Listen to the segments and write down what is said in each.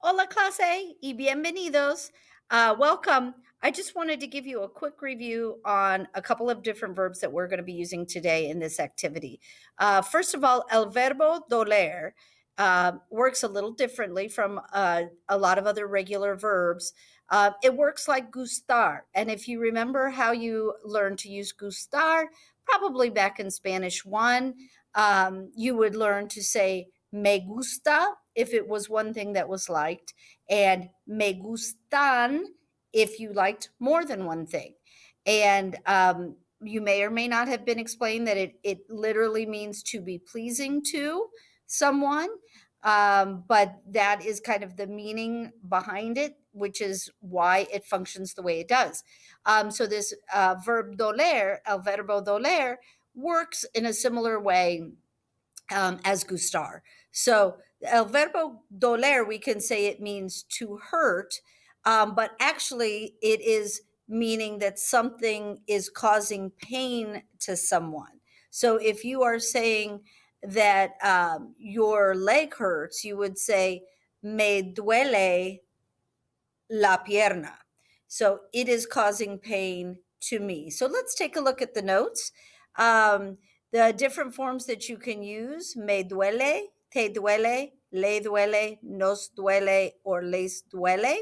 Hola clase y bienvenidos. Welcome. I just wanted to give you a quick review on a couple of different verbs that we're going to be using today in this activity. First of all, el verbo doler works a little differently from a lot of other regular verbs. It works like gustar. And if you remember how you learned to use gustar, probably back in Spanish 1, you would learn to say me gusta if it was one thing that was liked, and me gustan if you liked more than one thing. And you may or may not have been explained that it literally means to be pleasing to someone. But that is kind of the meaning behind it, which is why it functions the way it does. So this verb doler, el verbo doler, works in a similar way as gustar. So el verbo doler, we can say it means to hurt, but actually it is meaning that something is causing pain to someone. So if you are saying that your leg hurts, you would say me duele la pierna. So it is causing pain to me. So let's take a look at the notes. The different forms that you can use: me duele, te duele, le duele, nos duele, or les duele.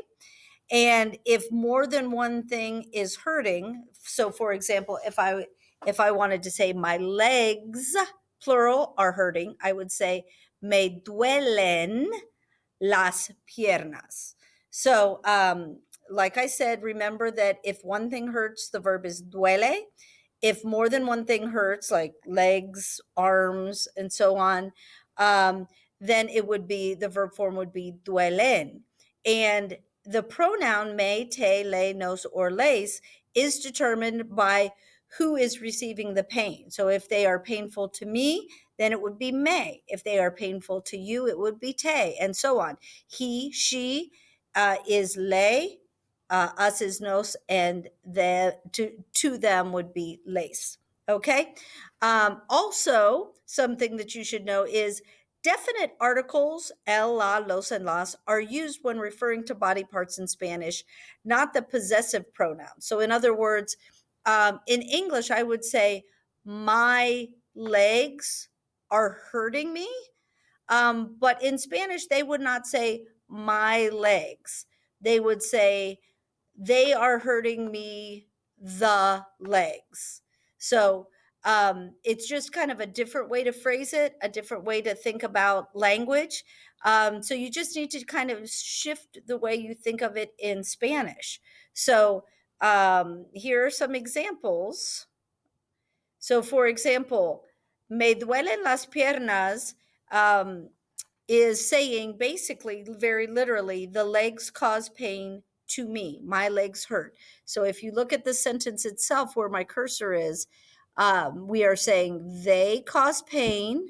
And if more than one thing is hurting, so for example, if I wanted to say my legs, plural, are hurting, I would say me duelen las piernas. So, like I said, remember that if one thing hurts, the verb is duele. If more than one thing hurts, like legs, arms, and so on, then it would be the verb form would be duelen. And the pronoun me, te, le, nos, or les is determined by who is receiving the pain. So if they are painful to me, then it would be me. If they are painful to you, it would be te, and so on. He, she is le, us is nos, and to them would be les. Okay. Also, something that you should know is definite articles, el, la, los, and las, are used when referring to body parts in Spanish, not the possessive pronoun. So, in other words, in English, I would say, my legs are hurting me. But in Spanish, they would not say, my legs. They would say, they are hurting me, the legs. So it's just kind of a different way to phrase it, a different way to think about language. So you just need to kind of shift the way you think of it in Spanish. So here are some examples. So, for example, me duelen las piernas is saying basically, very literally, the legs cause pain to me. My legs hurt. So, if you look at the sentence itself where my cursor is, we are saying they cause pain,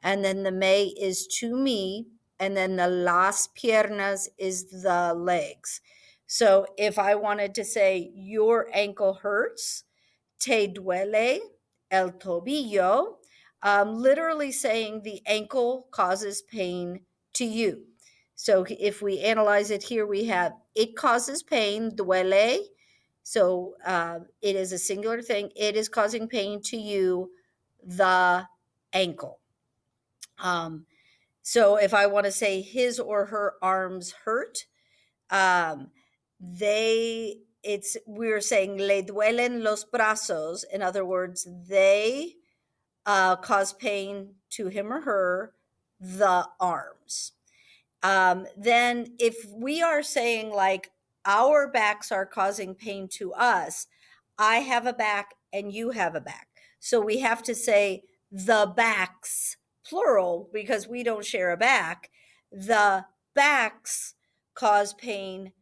and then the me is to me, and then the las piernas is the legs. So, if I wanted to say your ankle hurts, te duele el tobillo, literally saying the ankle causes pain to you. So if we analyze it here, we have it causes pain, duele. So it is a singular thing. It is causing pain to you, the ankle. So if I want to say his or her arms hurt, um, we're saying le duelen los brazos. In other words, they cause pain to him or her, the arms. Then if we are saying like our backs are causing pain to us, I have a back and you have a back. So we have to say the backs, plural, because we don't share a back. The backs cause pain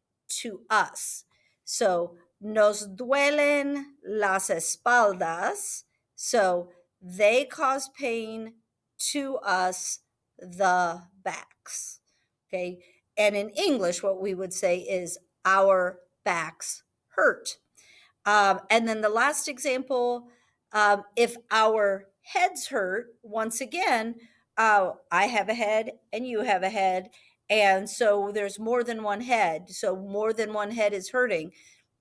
to us. So nos duelen las espaldas. So they cause pain to us, the backs. Okay. And in English, what we would say is our backs hurt. And then the last example, if our heads hurt, once again, I have a head and you have a head, And so there's more than one head. So more than one head is hurting.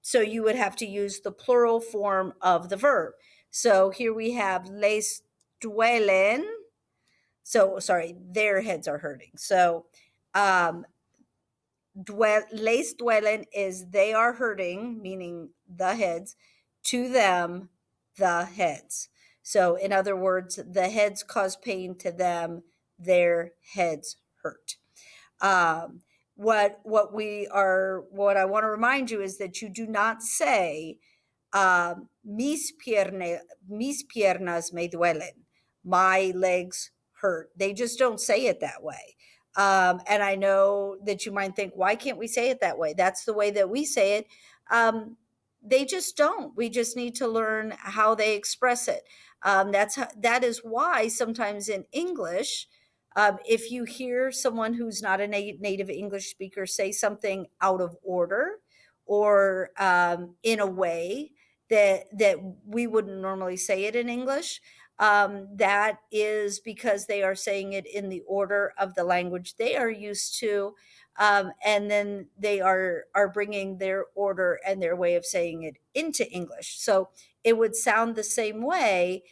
So you would have to use the plural form of the verb. So here we have les duelen. So sorry, their heads are hurting. So um, les duelen is they are hurting, meaning the heads, to them, the heads. So in other words, the heads cause pain to them, their heads hurt. Um, what I want to remind you is that you do not say mis piernas me duelen. My legs hurt. They just don't say it that way. And I know that you might think, why can't we say it that way? That's the way that we say it. They just don't. We just need to learn how they express it. That is why sometimes in English, if you hear someone who's not a native English speaker say something out of order or in a way that we wouldn't normally say it in English, that is because they are saying it in the order of the language they are used to, and then they are bringing their order and their way of saying it into English. So it would sound the same way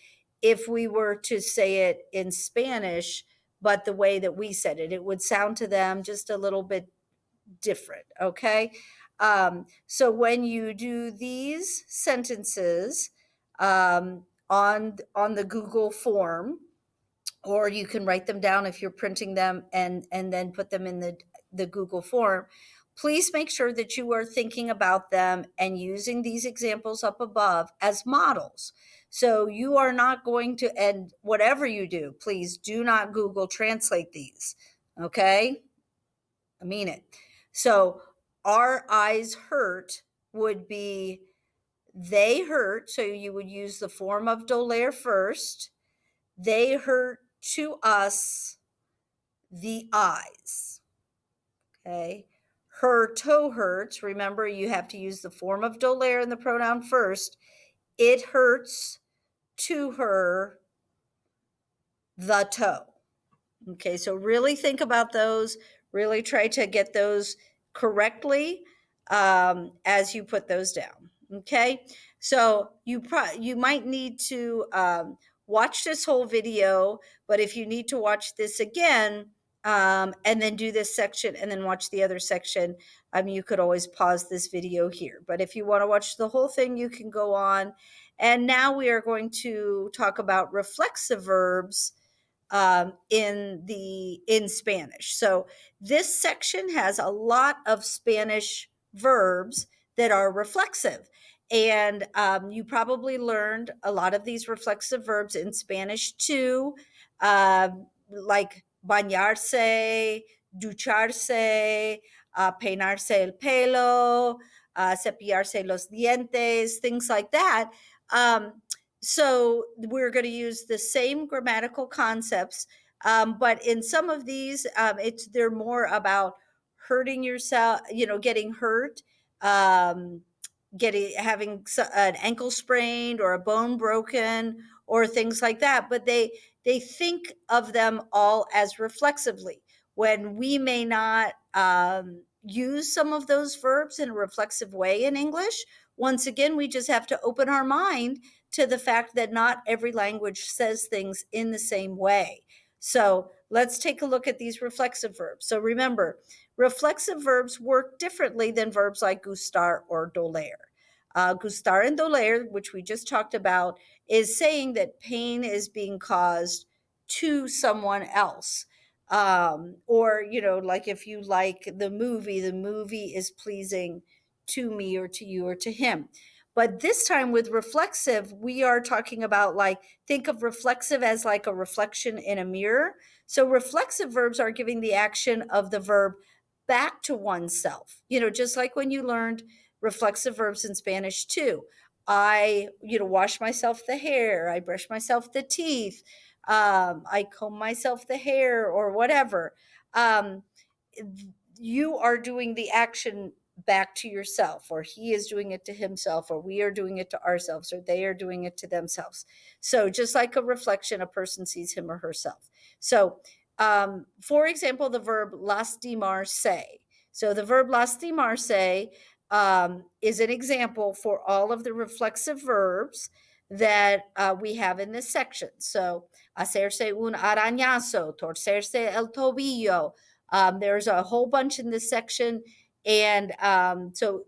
if we were to say it in Spanish, but the way that we said it would sound to them just a little bit different. Okay. So when you do these sentences on the Google form, or you can write them down if you're printing them and then put them in the Google form, please make sure that you are thinking about them and using these examples up above as models. So you are not going to, and whatever you do, please do not Google Translate these. Okay. I mean it. So our eyes hurt would be they hurt. So you would use the form of doler first. They hurt to us, the eyes. Okay. Her toe hurts. Remember, you have to use the form of doler and the pronoun first. It hurts to her, the toe. Okay, so really think about those. Really try to get those correctly as you put those down. Okay, so you might need to watch this whole video, but if you need to watch this again and then do this section and then watch the other section, you could always pause this video here. But if you want to watch the whole thing, you can go on. And now we are going to talk about reflexive verbs in Spanish. So this section has a lot of Spanish verbs that are reflexive. And you probably learned a lot of these reflexive verbs in Spanish too, like bañarse, ducharse, peinarse el pelo, cepillarse los dientes, things like that. So we're going to use the same grammatical concepts, but in some of these, they're more about hurting yourself, getting hurt, having an ankle sprained or a bone broken or things like that. But they think of them all as reflexively when we may not use some of those verbs in a reflexive way in English. Once again, we just have to open our mind to the fact that not every language says things in the same way. So let's take a look at these reflexive verbs. So remember, reflexive verbs work differently than verbs like gustar or doler. Gustar and doler, which we just talked about, is saying that pain is being caused to someone else. Or, like if you like the movie is pleasing to me or to you or to him. But this time with reflexive, we are talking about think of reflexive as like a reflection in a mirror. So reflexive verbs are giving the action of the verb back to oneself. Just like when you learned reflexive verbs in Spanish too. I, wash myself the hair. I brush myself the teeth. I comb myself the hair or whatever. You are doing the action back to yourself, or he is doing it to himself, or we are doing it to ourselves, or they are doing it to themselves. So just like a reflection, a person sees him or herself. So For example, the verb lastimarse. So the verb lastimarse is an example for all of the reflexive verbs that we have in this section. So hacerse un arañazo, torcerse el tobillo. There's a whole bunch in this section, and so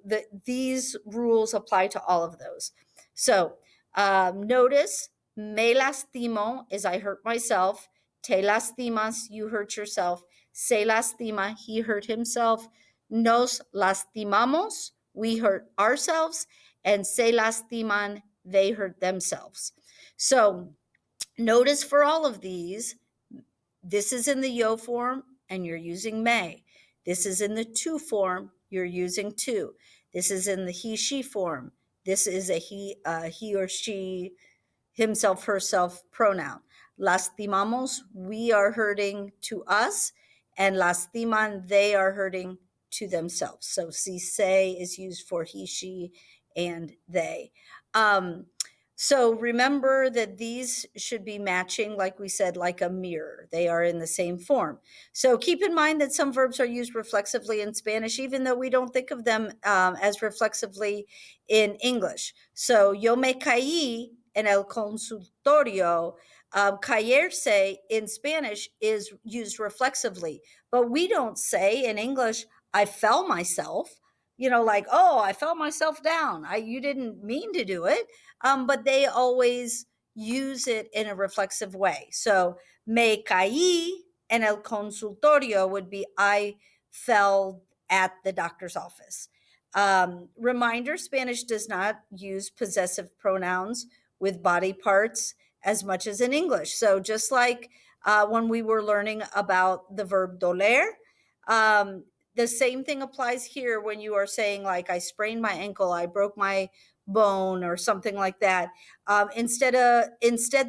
these rules apply to all of those. So notice me lastimo is I hurt myself. Te lastimas, you hurt yourself. Se lastima, he hurt himself. Nos lastimamos, we hurt ourselves. And se lastiman, they hurt themselves. So notice for all of these, this is in the yo form and you're using me. This is in the tu form, you're using tu. This is in the he, she form. This is a he or she, himself, herself pronoun. Lastimamos, we are hurting to us, and lastiman, they are hurting to themselves. So si se is used for he, she, and they. So remember that these should be matching, like we said, like a mirror. They are in the same form. So keep in mind that some verbs are used reflexively in Spanish, even though we don't think of them as reflexively in English. So yo me caí en el consultorio. Caerse in Spanish is used reflexively, but we don't say in English, I fell myself. Like, oh, I fell myself down. You didn't mean to do it. But they always use it in a reflexive way. So, me caí en el consultorio would be I fell at the doctor's office. Reminder, Spanish does not use possessive pronouns with body parts as much as in English. So just like when we were learning about the verb doler, the same thing applies here when you are saying, like, I sprained my ankle, I broke my bone, or something like that. Instead,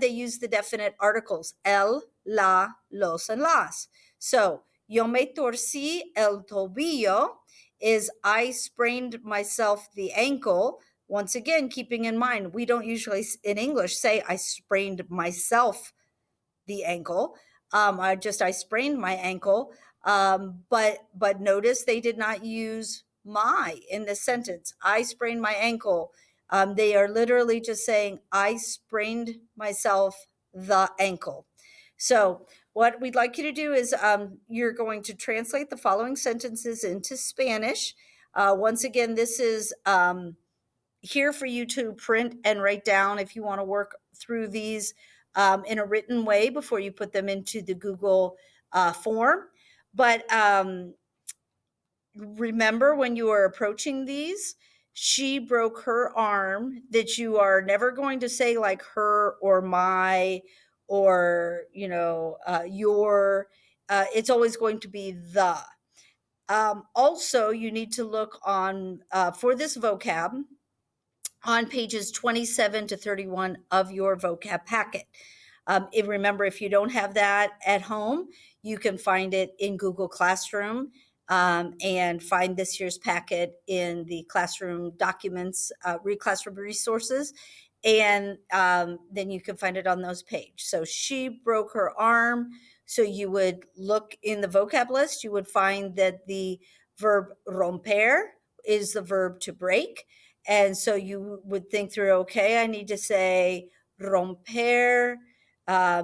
they use the definite articles el, la, los, and las. So yo me torcí el tobillo is I sprained myself the ankle. Once again, keeping in mind, we don't usually in English say I sprained myself the ankle. I sprained my ankle. But notice they did not use my in this sentence. I sprained my ankle. They are literally just saying I sprained myself the ankle. So what we'd like you to do is you're going to translate the following sentences into Spanish. Once again, this is here for you to print and write down if you want to work through these in a written way before you put them into the Google form. But remember, when you are approaching these, she broke her arm, that you are never going to say like her or my or your. It's always going to be the. Also, you need to look on for this vocab on pages 27 to 31 of your vocab packet. Remember, if you don't have that at home, you can find it in Google Classroom and find this year's packet in the classroom documents, classroom resources, and then you can find it on those pages. So she broke her arm. So you would look in the vocab list, you would find that the verb romper is the verb to break. And so you would think through, okay, I need to say romper.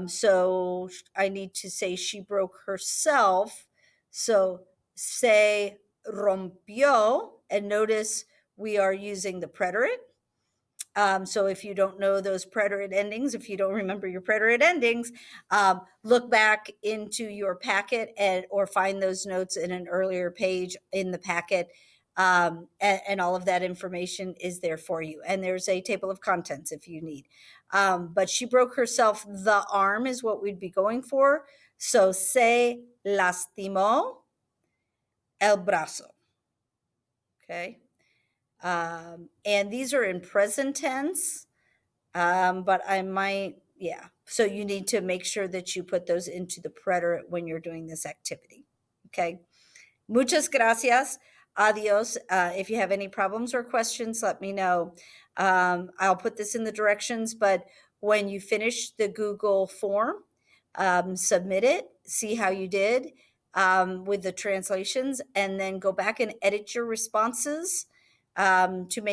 So I need to say she broke herself. So se rompió. And notice we are using the preterite. So if you don't know those preterite endings, if you don't remember your preterite endings, look back into your packet or find those notes in an earlier page in the packet. And all of that information is there for you. And there's a table of contents if you need. But she broke herself the arm is what we'd be going for. So se lastimó el brazo. Okay. And these are in present tense, but I might, yeah. So you need to make sure that you put those into the preterite when you're doing this activity. Okay. Muchas gracias. Adios. If you have any problems or questions, let me know. I'll put this in the directions, but when you finish the Google form, submit it, see how you did with the translations, and then go back and edit your responses to make